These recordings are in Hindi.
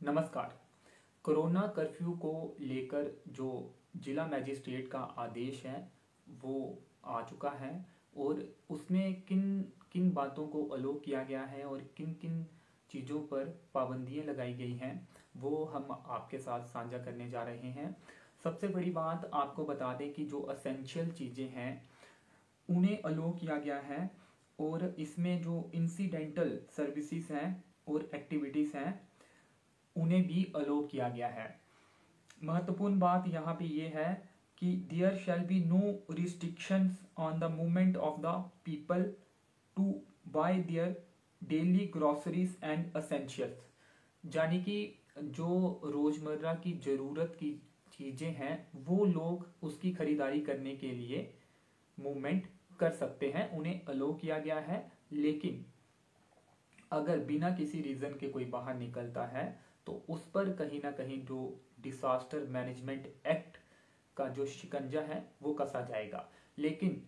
नमस्कार। कोरोना कर्फ्यू को लेकर जो जिला मजिस्ट्रेट का आदेश है वो आ चुका है और उसमें किन किन बातों को अलो किया गया है और किन किन चीज़ों पर पाबंदियां लगाई गई हैं वो हम आपके साथ साझा करने जा रहे हैं। सबसे बड़ी बात आपको बता दें कि जो असेंशियल चीज़ें हैं उन्हें अलो किया गया है और इसमें जो इंसिडेंटल सर्विसेज हैं और एक्टिविटीज़ हैं उन्हें भी अलो किया गया है। महत्वपूर्ण बात यहाँ पे ये है कि there shall be no restrictions on the movement of the people to buy their daily groceries and essentials, यानी कि जो रोजमर्रा की जरूरत की चीजें हैं वो लोग उसकी खरीदारी करने के लिए मूवमेंट कर सकते हैं, उन्हें अलो किया गया है। लेकिन अगर बिना किसी रीजन के कोई बाहर निकलता है तो उस पर कहीं ना कहीं जो डिसास्टर मैनेजमेंट एक्ट का जो शिकंजा है वो कसा जाएगा। लेकिन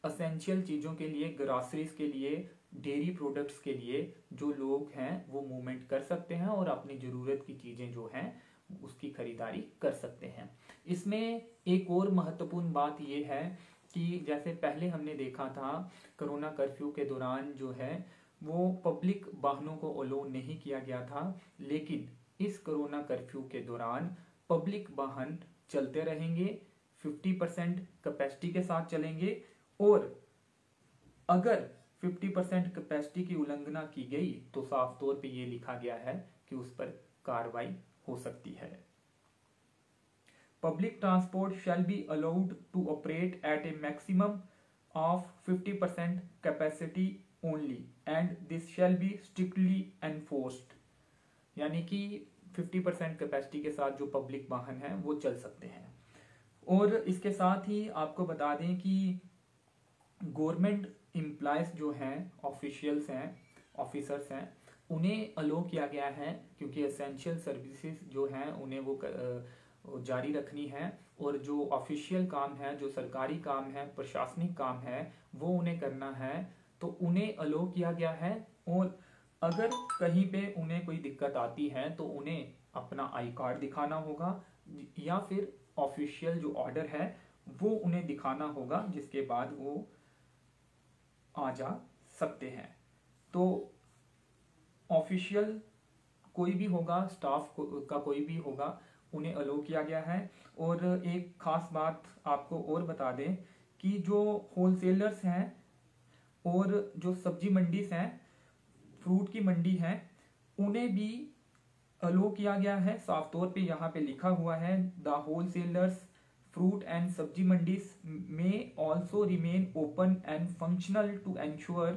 असेंशियल चीज़ों के लिए, ग्रॉसरीज के लिए, डेयरी प्रोडक्ट्स के लिए जो लोग हैं वो मूवमेंट कर सकते हैं और अपनी ज़रूरत की चीज़ें जो हैं उसकी खरीदारी कर सकते हैं। इसमें एक और महत्वपूर्ण बात ये है कि जैसे पहले हमने देखा था कोरोना कर्फ्यू के दौरान जो है वो पब्लिक वाहनों को अलो नहीं किया गया था, लेकिन इस कोरोना कर्फ्यू के दौरान पब्लिक वाहन चलते रहेंगे, 50% कैपेसिटी के साथ चलेंगे और अगर 50% कैपेसिटी की उल्लंघना की गई तो साफ तौर पे ये लिखा गया है कि उस पर कार्रवाई हो सकती है। Public transport shall be allowed to operate at a maximum of 50% capacity only and this shall be strictly enforced, यानी कि 50% कैपेसिटी के साथ जो पब्लिक वाहन हैं वो चल सकते हैं। और इसके साथ ही आपको बता दें कि गवर्नमेंट एम्प्लॉयज जो हैं, ऑफिशियल्स हैं, ऑफिसर्स हैं, उन्हें अलो किया गया है क्योंकि एसेंशियल सर्विसेज जो हैं उन्हें वो जारी रखनी है और जो ऑफिशियल काम है, जो सरकारी काम है, प्रशासनिक काम है वो उन्हें करना है, तो उन्हें अलो किया गया है। और अगर कहीं पे उन्हें कोई दिक्कत आती है तो उन्हें अपना आई कार्ड दिखाना होगा या फिर ऑफिशियल जो ऑर्डर है वो उन्हें दिखाना होगा, जिसके बाद वो आ जा सकते हैं। तो ऑफिशियल कोई भी होगा, स्टाफ का कोई भी होगा, उन्हें अलो किया गया है। और एक खास बात आपको और बता दें कि जो होलसेलर्स हैं और जो सब्जी मंडीज हैं, फ्रूट की मंडी है, उन्हें भी अलो किया गया है। साफ तौर पे यहाँ पे लिखा हुआ है the wholesalers fruit and sabzi mandis में also remain open and functional to ensure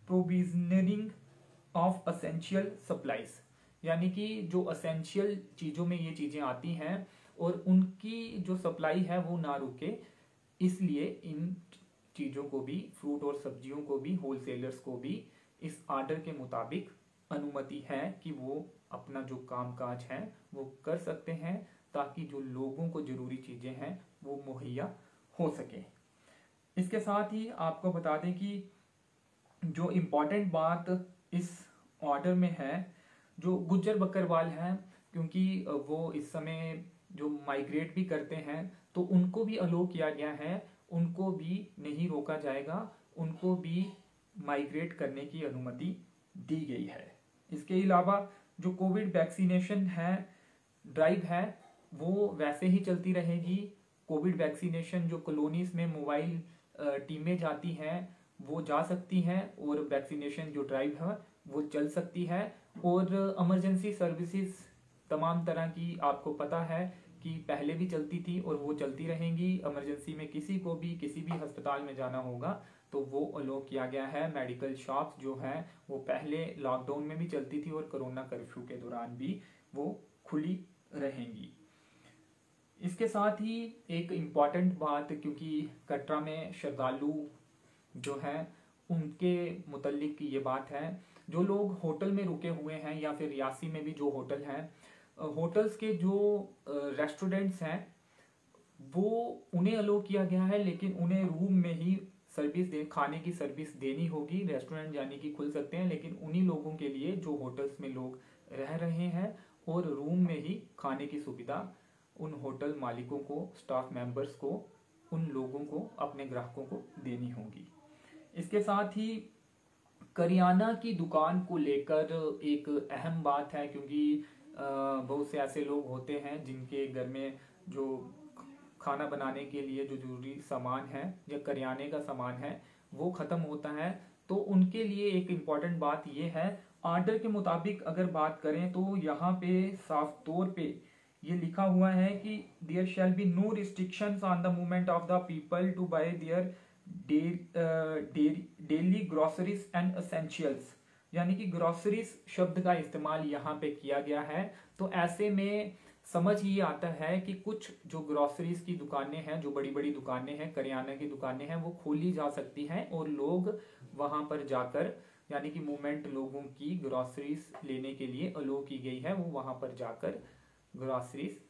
provisioning of essential supplies, यानी कि जो असेंशियल चीजों में ये चीजें आती हैं और उनकी जो सप्लाई है वो ना रुके, इसलिए इन चीजों को भी, फ्रूट और सब्जियों को भी, होलसेलर्स को भी इस आर्डर के मुताबिक अनुमति है कि वो अपना जो कामकाज है वो कर सकते हैं ताकि जो लोगों को जरूरी चीजें हैं वो मुहैया हो सके। इसके साथ ही आपको बता दें कि जो इम्पोर्टेंट बात इस ऑर्डर में है, जो गुज्जर बकरवाल हैं, क्योंकि वो इस समय जो माइग्रेट भी करते हैं तो उनको भी अलो किया गया है, उनको भी नहीं रोका जाएगा, उनको भी माइग्रेट करने की अनुमति दी गई है। इसके अलावा जो कोविड वैक्सीनेशन है, ड्राइव है, वो वैसे ही चलती रहेगी। कोविड वैक्सीनेशन जो कॉलोनीज में मोबाइल टीमें जाती हैं वो जा सकती हैं और वैक्सीनेशन जो ड्राइव है वो चल सकती है। और इमरजेंसी सर्विसेज तमाम तरह की आपको पता है कि पहले भी चलती थी और वो चलती रहेंगी। इमरजेंसी में किसी को भी किसी भी अस्पताल में जाना होगा तो वो अलो किया गया है। मेडिकल शॉप्स जो हैं वो पहले लॉकडाउन में भी चलती थी और कोरोना कर्फ्यू के दौरान भी वो खुली रहेंगी। इसके साथ ही एक इम्पॉर्टेंट बात, क्योंकि कटरा में श्रद्धालु जो हैं उनके मुतल्लिक ये बात है, जो लोग होटल में रुके हुए हैं या फिर रियासी में भी जो होटल हैं, होटल्स के जो रेस्टोरेंट्स हैं वो उन्हें अलो किया गया है, लेकिन उन्हें रूम में ही खाने की सर्विस देनी होगी। रेस्टोरेंट यानी कि खुल सकते हैं, लेकिन उन्हीं लोगों के लिए जो होटल्स में लोग रह रहे हैं और रूम में ही खाने की सुविधा उन होटल मालिकों को, स्टाफ मेंबर्स को, उन लोगों को, अपने ग्राहकों को देनी होगी। इसके साथ ही करियाना की दुकान को लेकर एक अहम बात है, क्योंकि बहुत से ऐसे लोग होते हैं जिनके घर में जो खाना बनाने के लिए जो जरूरी सामान है या करियाने का सामान है वो खत्म होता है। तो उनके लिए एक इम्पॉर्टेंट बात ये है, ऑर्डर के मुताबिक अगर बात करें तो यहाँ पे साफ तौर पे ये लिखा हुआ है कि there shall be no restrictions on the movement of the people to buy their daily groceries and essentials, यानी कि ग्रोसरीज शब्द का इस्तेमाल यहाँ पे किया गया है। तो ऐसे में समझ ये आता है कि कुछ जो ग्रोसरीज की दुकानें हैं, जो बड़ी बड़ी दुकानें हैं, करियाना की दुकानें हैं, वो खोली जा सकती हैं और लोग वहां पर जाकर, यानी कि मूवमेंट लोगों की ग्रोसरीज लेने के लिए अलो की गई है, वो वहां पर जाकर ग्रोसरीज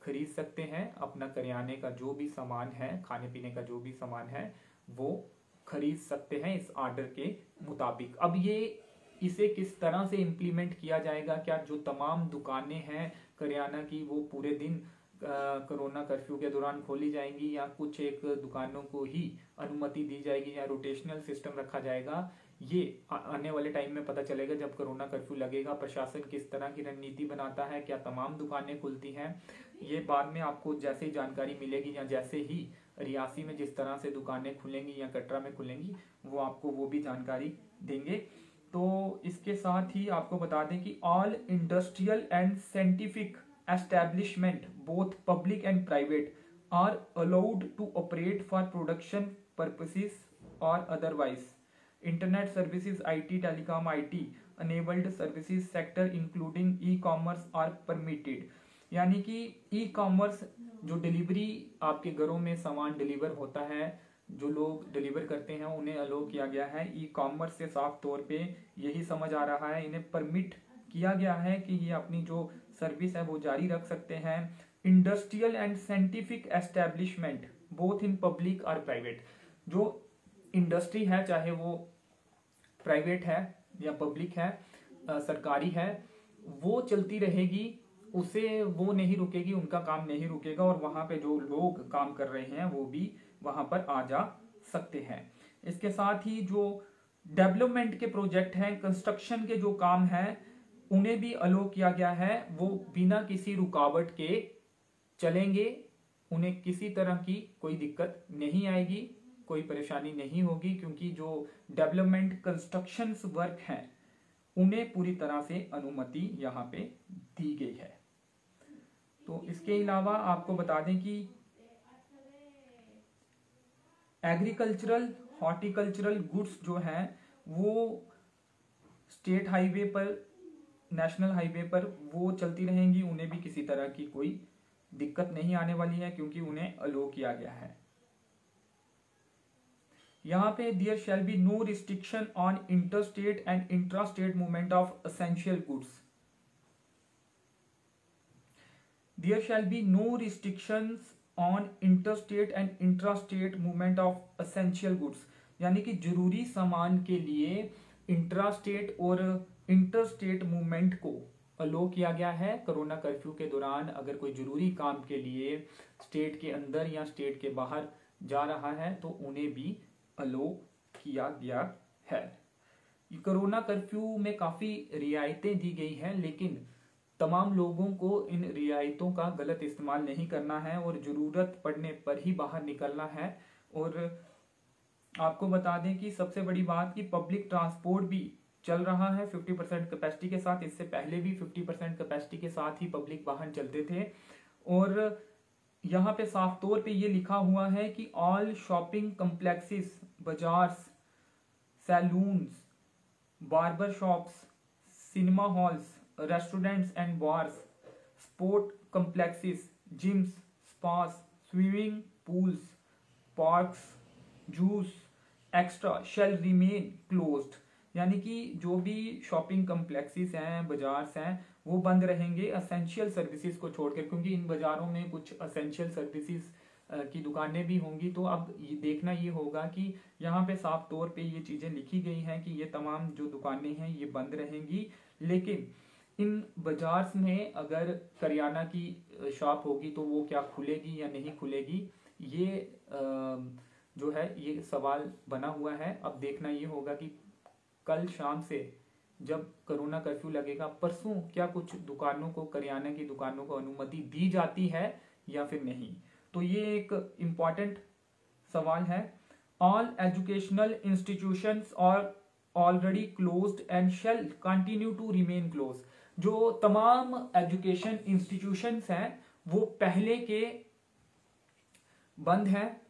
खरीद सकते हैं। अपना करियाने का जो भी सामान है, खाने पीने का जो भी सामान है, वो खरीद सकते हैं इस ऑर्डर के मुताबिक। अब ये इसे किस तरह से इम्प्लीमेंट किया जाएगा, क्या जो तमाम दुकानें हैं करियाना की वो पूरे दिन कोरोना कर्फ्यू के दौरान खोली जाएंगी, या कुछ एक दुकानों को ही अनुमति दी जाएगी, या रोटेशनल सिस्टम रखा जाएगा, ये आने वाले टाइम में पता चलेगा जब कोरोना कर्फ्यू लगेगा। प्रशासन किस तरह की रणनीति बनाता है, क्या तमाम दुकानें खुलती हैं, ये बाद में आपको जैसे ही जानकारी मिलेगी, या जैसे ही रियासी में जिस तरह से दुकानें खुलेंगी या कटरा में खुलेंगी वो आपको वो भी जानकारी देंगे। तो इसके साथ ही आपको बता दें कि all industrial and scientific establishment both public and private are allowed to operate for production purposes और otherwise. Internet services, IT, telecom, IT enabled services sector including e commerce are permitted, यानी कि ई कॉमर्स जो डिलीवरी आपके घरों में सामान डिलीवर होता है, जो लोग डिलीवर करते हैं उन्हें अलो किया गया है। ई कॉमर्स से साफ तौर पे यही समझ आ रहा है, इन्हें परमिट किया गया है कि ये अपनी जो सर्विस है वो जारी रख सकते हैं। Industrial and scientific establishment both in public और प्राइवेट, जो इंडस्ट्री है चाहे वो प्राइवेट है या पब्लिक है, सरकारी है, वो चलती रहेगी, उसे वो नहीं रुकेगी, उनका काम नहीं रुकेगा, और वहां पे जो लोग काम कर रहे हैं वो भी वहां पर आ जा सकते हैं। इसके साथ ही जो डेवलपमेंट के प्रोजेक्ट हैं, कंस्ट्रक्शन के जो काम हैं, उन्हें भी अलो किया गया है, वो बिना किसी रुकावट के चलेंगे, उन्हें किसी तरह की कोई दिक्कत नहीं आएगी, कोई परेशानी नहीं होगी, क्योंकि जो डेवलपमेंट कंस्ट्रक्शन वर्क हैं उन्हें पूरी तरह से अनुमति यहाँ पे दी गई है। तो इसके अलावा आपको बता दें कि एग्रीकल्चरल, हॉर्टिकल्चरल गुड्स जो हैं वो स्टेट हाईवे पर, नेशनल हाईवे पर वो चलती रहेंगी, उन्हें भी किसी तरह की कोई दिक्कत नहीं आने वाली है, क्योंकि उन्हें अलो किया गया है। यहाँ पे there shall be no restriction on interstate and intrastate movement of essential goods. There shall be no restrictions on interstate and intrastate movement of essential goods, यानी कि जरूरी सामान के लिए इंट्रास्टेट और इंटरस्टेट मूवमेंट को अलो किया गया है। कोरोना कर्फ्यू के दौरान अगर कोई जरूरी काम के लिए स्टेट के अंदर या स्टेट के बाहर जा रहा है तो उन्हें भी अलो किया गया है। कोरोना कर्फ्यू में काफी रियायतें दी गई हैं, लेकिन तमाम लोगों को इन रियायतों का गलत इस्तेमाल नहीं करना है और जरूरत पड़ने पर ही बाहर निकलना है। और आपको बता दें कि सबसे बड़ी बात कि पब्लिक ट्रांसपोर्ट भी चल रहा है 50% कैपेसिटी के साथ। इससे पहले भी 50% कैपेसिटी के साथ ही पब्लिक वाहन चलते थे। और यहाँ पे साफ तौर पे ये लिखा हुआ है कि all shopping complexes, bazaars, salons, barber shops, cinema halls, restaurants and bars, sport complexes, gyms, spas, swimming pools, parks, juice extra shall remain closed, यानी कि जो भी शॉपिंग कम्प्लेक्सेस हैं, बाजार्स हैं, वो बंद रहेंगे एसेंशियल सर्विसेज को छोड़कर, क्योंकि इन बाजारों में कुछ एसेंशियल सर्विसेज की दुकानें भी होंगी। तो अब ये देखना ये होगा कि यहाँ पे साफ तौर पे ये चीजें लिखी गई हैं कि ये तमाम जो दुकानें हैं ये बंद रहेंगी, लेकिन इन बाजार में अगर करियाना की शॉप होगी तो वो क्या खुलेगी या नहीं खुलेगी, ये जो है ये सवाल बना हुआ है। अब देखना ये होगा कि कल शाम से जब कोरोना कर्फ्यू लगेगा, परसों क्या कुछ दुकानों को, करियाना की दुकानों को अनुमति दी जाती है या फिर नहीं। तो ये एक इम्पॉर्टेंट सवाल है। All educational institutions are already closed and shall continue to remain close. जो तमाम एजुकेशन इंस्टीट्यूशंस हैं वो पहले के बंद हैं,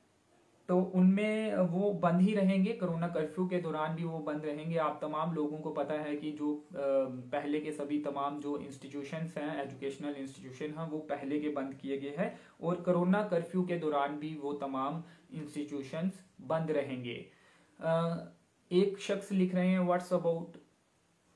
तो उनमें वो बंद ही रहेंगे, कोरोना कर्फ्यू के दौरान भी वो बंद रहेंगे। आप तमाम लोगों को पता है कि जो पहले के सभी तमाम जो इंस्टीट्यूशंस हैं, एजुकेशनल इंस्टीट्यूशन हैं, वो पहले के बंद किए गए हैं और कोरोना कर्फ्यू के दौरान भी वो तमाम इंस्टीट्यूशंस बंद रहेंगे। एक शख्स लिख रहे हैं व्हाट्स अबाउट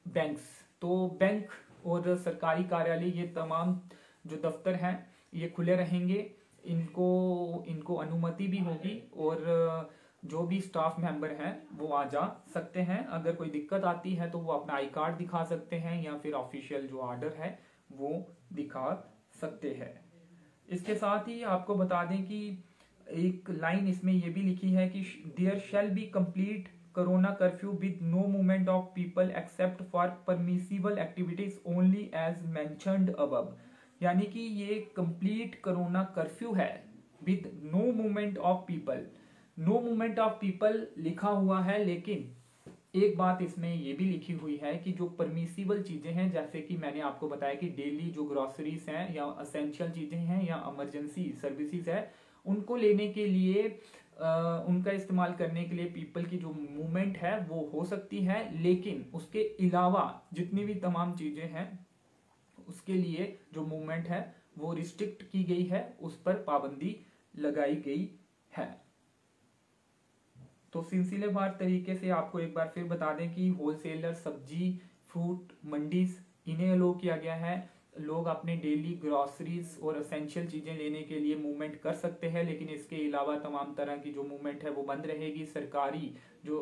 बैंक्स। तो बैंक और सरकारी कार्यालय, ये तमाम जो दफ्तर हैं ये खुले रहेंगे, इनको अनुमति भी होगी और जो भी स्टाफ मेंबर हैं वो आ जा सकते हैं। अगर कोई दिक्कत आती है तो वो अपना आई कार्ड दिखा सकते हैं या फिर ऑफिशियल जो ऑर्डर है वो दिखा सकते हैं। इसके साथ ही आपको बता दें कि एक लाइन इसमें ये भी लिखी है कि there shall be complete corona curfew with no movement of people except for permissible activities only as mentioned above. यानी कि ये कंप्लीट कोरोना कर्फ्यू है with no movement of people. No movement of people लिखा हुआ है, लेकिन एक बात इसमें ये भी लिखी हुई है कि जो परमिसिबल चीजें हैं, जैसे कि मैंने आपको बताया कि डेली जो ग्रोसरीज हैं या असेंशियल चीजें हैं या इमरजेंसी सर्विसेज है, उनको लेने के लिए उनका इस्तेमाल करने के लिए पीपल की जो मूवमेंट है वो हो सकती है, लेकिन उसके अलावा जितनी भी तमाम चीजें हैं उसके लिए जो मूवमेंट है वो रिस्ट्रिक्ट की गई है, उस पर पाबंदी लगाई गई है। तो सिलसिलेवार तरीके से आपको एक बार फिर बता दें कि होलसेलर, सब्जी, फ्रूट मंडीज, इन्हें अलो किया गया है। लोग अपने डेली ग्रोसरीज और एसेंशियल चीजें लेने के लिए मूवमेंट कर सकते हैं, लेकिन इसके अलावा तमाम तरह की जो मूवमेंट है वो बंद रहेगी। सरकारी जो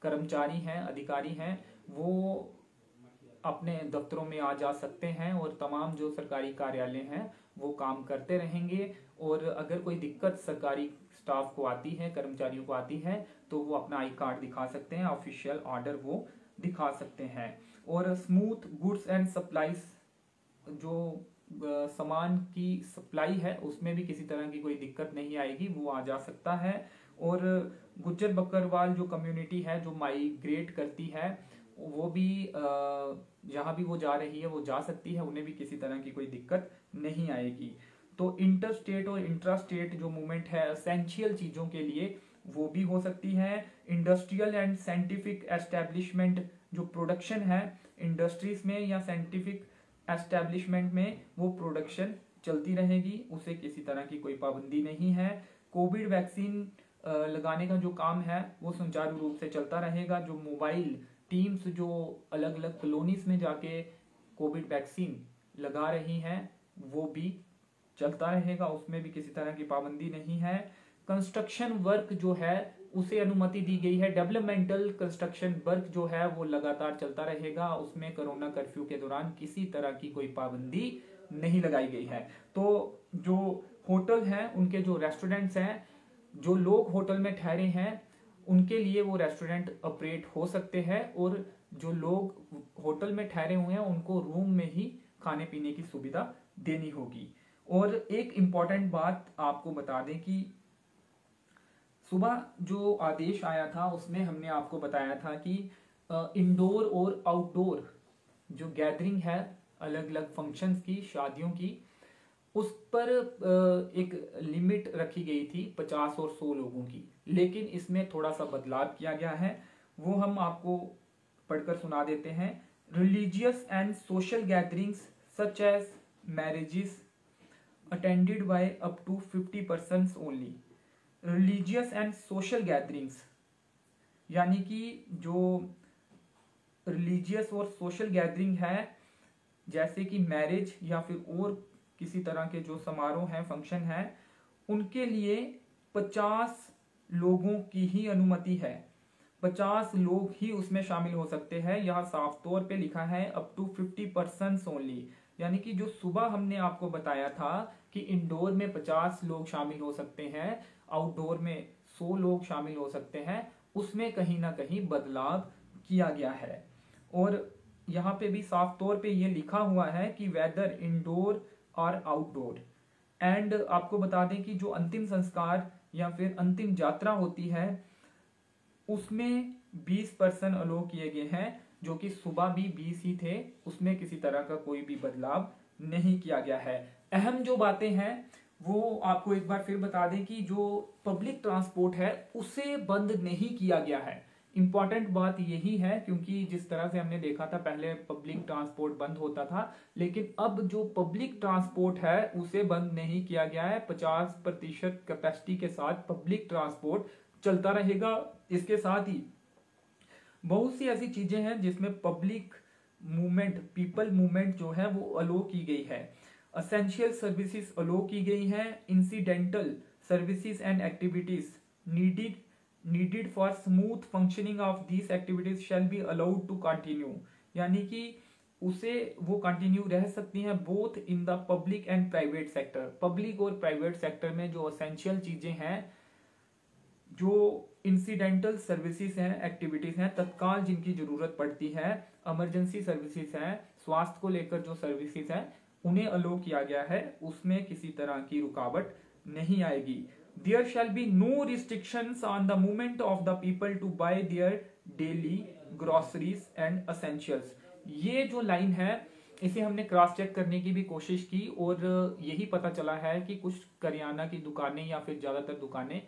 कर्मचारी हैं, अधिकारी हैं, वो अपने दफ्तरों में आ जा सकते हैं और तमाम जो सरकारी कार्यालय हैं वो काम करते रहेंगे। और अगर कोई दिक्कत सरकारी स्टाफ को आती है, कर्मचारियों को आती है, तो वो अपना आई कार्ड दिखा सकते हैं, ऑफिशियल ऑर्डर वो दिखा सकते हैं। और स्मूथ गुड्स एंड सप्लाईज, जो सामान की सप्लाई है उसमें भी किसी तरह की कोई दिक्कत नहीं आएगी, वो आ जा सकता है। और गुज्जर बकरवाल जो कम्युनिटी है जो माइग्रेट करती है, वो भी जहाँ भी वो जा रही है वो जा सकती है, उन्हें भी किसी तरह की कोई दिक्कत नहीं आएगी। तो इंटर स्टेट और इंट्रा स्टेट जो मूवमेंट है एसेंशियल चीजों के लिए वो भी हो सकती है। इंडस्ट्रियल एंड साइंटिफिक एस्टेब्लिशमेंट, जो प्रोडक्शन है इंडस्ट्रीज में या साइंटिफिक एस्टेब्लिशमेंट में, वो प्रोडक्शन चलती रहेगी, उसे किसी तरह की कोई पाबंदी नहीं है। कोविड वैक्सीन लगाने का जो काम है वो सुचारू रूप से चलता रहेगा। जो मोबाइल टीम्स जो अलग अलग कॉलोनीज में जाके कोविड वैक्सीन लगा रही हैं वो भी चलता रहेगा, उसमें भी किसी तरह की पाबंदी नहीं है। कंस्ट्रक्शन वर्क जो है उसे अनुमति दी गई है। डेवलपमेंटल कंस्ट्रक्शन वर्क जो है वो लगातार चलता रहेगा, उसमें कोरोना कर्फ्यू के दौरान किसी तरह की कोई पाबंदी नहीं लगाई गई है। तो जो होटल हैं, उनके जो रेस्टोरेंट्स हैं, जो लोग होटल में ठहरे हैं उनके लिए वो रेस्टोरेंट ऑपरेट हो सकते हैं, और जो लोग होटल में ठहरे हुए हैं उनको रूम में ही खाने पीने की सुविधा देनी होगी। और एक इम्पॉर्टेंट बात आपको बता दें कि सुबह जो आदेश आया था उसमें हमने आपको बताया था कि इंडोर और आउटडोर जो गैदरिंग है अलग अलग फंक्शंस की, शादियों की, उस पर एक लिमिट रखी गई थी 50 और 100 लोगों की, लेकिन इसमें थोड़ा सा बदलाव किया गया है, वो हम आपको पढ़कर सुना देते हैं। Religious and social gatherings such as marriages attended by up to 50 persons only. Religious and social gatherings यानी कि जो रिलीजियस और सोशल गैदरिंग है, जैसे कि मैरिज या फिर और किसी तरह के जो समारोह हैं, फंक्शन हैं, उनके लिए 50 लोगों की ही अनुमति है। 50 लोग ही उसमें शामिल हो सकते हैं। यहाँ साफ तौर पे लिखा है अप टू 50% ओनली, यानी कि जो सुबह हमने आपको बताया था कि इंडोर में 50 लोग शामिल हो सकते हैं, आउटडोर में 100 लोग शामिल हो सकते हैं, उसमें कहीं ना कहीं बदलाव किया गया है। और यहाँ पे भी साफ तौर पे ये लिखा हुआ है कि वेदर इंडोर और आउटडोर। एंड आपको बता दें कि जो अंतिम संस्कार या फिर अंतिम यात्रा होती है उसमें 20% अलो किए गए हैं, जो कि सुबह भी 20 ही थे, उसमें किसी तरह का कोई भी बदलाव नहीं किया गया है। अहम जो बातें हैं वो आपको एक बार फिर बता दें कि जो पब्लिक ट्रांसपोर्ट है उसे बंद नहीं किया गया है। इंपॉर्टेंट बात यही है, क्योंकि जिस तरह से हमने देखा था पहले पब्लिक ट्रांसपोर्ट बंद होता था, लेकिन अब जो पब्लिक ट्रांसपोर्ट है उसे बंद नहीं किया गया है। 50% कैपेसिटी के साथ पब्लिक ट्रांसपोर्ट चलता रहेगा। इसके साथ ही बहुत सी ऐसी चीजें हैं जिसमें पब्लिक मूवमेंट, पीपल मूवमेंट जो है वो अलो की गई है। असेंशियल सर्विसेज अलो की गई हैं। Incidental services and activities needed for smooth functioning of these activities shall be allowed to continue, यानी कि उसे वो कंटिन्यू रह सकती हैं both in the public and private sector. Public और प्राइवेट सेक्टर में जो असेंशियल चीजें हैं, जो इंसिडेंटल सर्विसेज हैं, एक्टिविटीज हैं, तत्काल जिनकी जरूरत पड़ती है, इमरजेंसी सर्विसेज हैं, स्वास्थ्य को लेकर जो सर्विसेज हैं, उन्हें अलो किया गया है, उसमें किसी तरह की रुकावट नहीं आएगी। There shall be no restrictions on the movement of the people to buy their daily groceries and essentials. ये जो लाइन है इसे हमने क्रॉस चेक करने की भी कोशिश की और यही पता चला है कि कुछ करियाना की दुकानें या फिर ज्यादातर दुकानें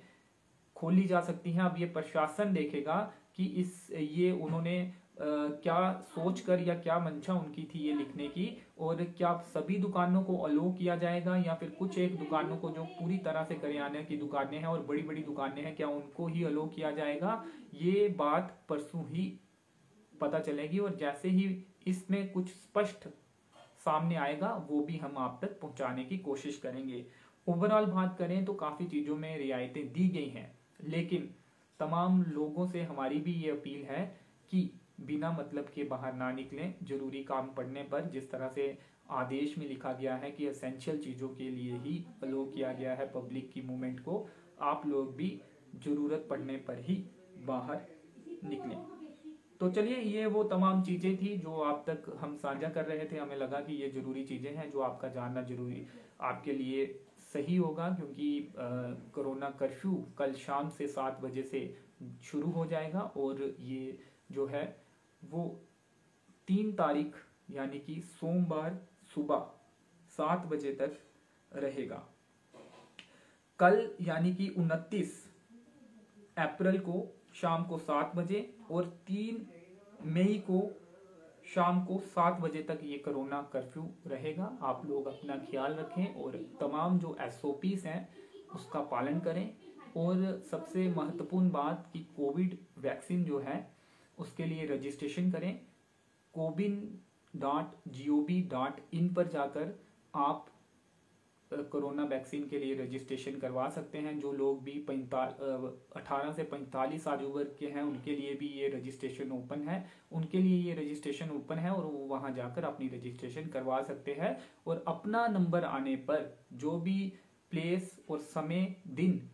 खोली जा सकती हैं। अब ये प्रशासन देखेगा कि ये उन्होंने क्या सोचकर या क्या मंशा उनकी थी ये लिखने की, और क्या सभी दुकानों को अलो किया जाएगा या फिर कुछ एक दुकानों को जो पूरी तरह से करियाने की दुकानें हैं और बड़ी बड़ी दुकानें हैं, क्या उनको ही अलो किया जाएगा। ये बात परसों ही पता चलेगी और जैसे ही इसमें कुछ स्पष्ट सामने आएगा वो भी हम आप तक पहुंचाने की कोशिश करेंगे। ओवरऑल बात करें तो काफी चीजों में रियायतें दी गई हैं, लेकिन तमाम लोगों से हमारी भी ये अपील है कि बिना मतलब के बाहर ना निकलें। जरूरी काम पड़ने पर, जिस तरह से आदेश में लिखा गया है कि एसेंशियल चीजों के लिए ही अलो किया गया है पब्लिक की मूवमेंट को, आप लोग भी जरूरत पड़ने पर ही बाहर निकलें। तो चलिए, ये वो तमाम चीजें थी जो आप तक हम साझा कर रहे थे। हमें लगा कि ये जरूरी चीजें हैं जो आपका जानना जरूरी आपके लिए सही होगा, क्योंकि कोरोना कर्फ्यू कल शाम से 7 बजे से शुरू हो जाएगा और ये जो है वो 3 तारीख यानी कि सोमवार सुबह 7 बजे तक रहेगा। कल यानी कि 29 अप्रैल को शाम को 7 बजे और 3 मई को शाम को 7 बजे तक ये कोरोना कर्फ्यू रहेगा। आप लोग अपना ख्याल रखें और तमाम जो SOPs हैं उसका पालन करें। और सबसे महत्वपूर्ण बात कि कोविड वैक्सीन जो है उसके लिए रजिस्ट्रेशन करें। cowin.gov.in पर जाकर आप कोरोना वैक्सीन के लिए रजिस्ट्रेशन करवा सकते हैं। जो लोग भी 18 से 45 आयु वर्ग के हैं उनके लिए भी ये रजिस्ट्रेशन ओपन है, और वो वहां जाकर अपनी रजिस्ट्रेशन करवा सकते हैं। और अपना नंबर आने पर जो भी प्लेस और समय दिन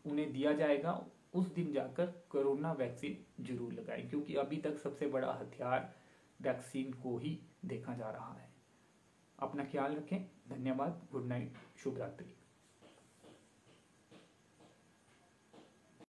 उन्हें दिया जाएगा उस दिन जाकर कोरोना वैक्सीन जरूर लगाएं, क्योंकि अभी तक सबसे बड़ा हथियार वैक्सीन को ही देखा जा रहा है। अपना ख्याल रखें। धन्यवाद। Good night. शुभ रात्रि।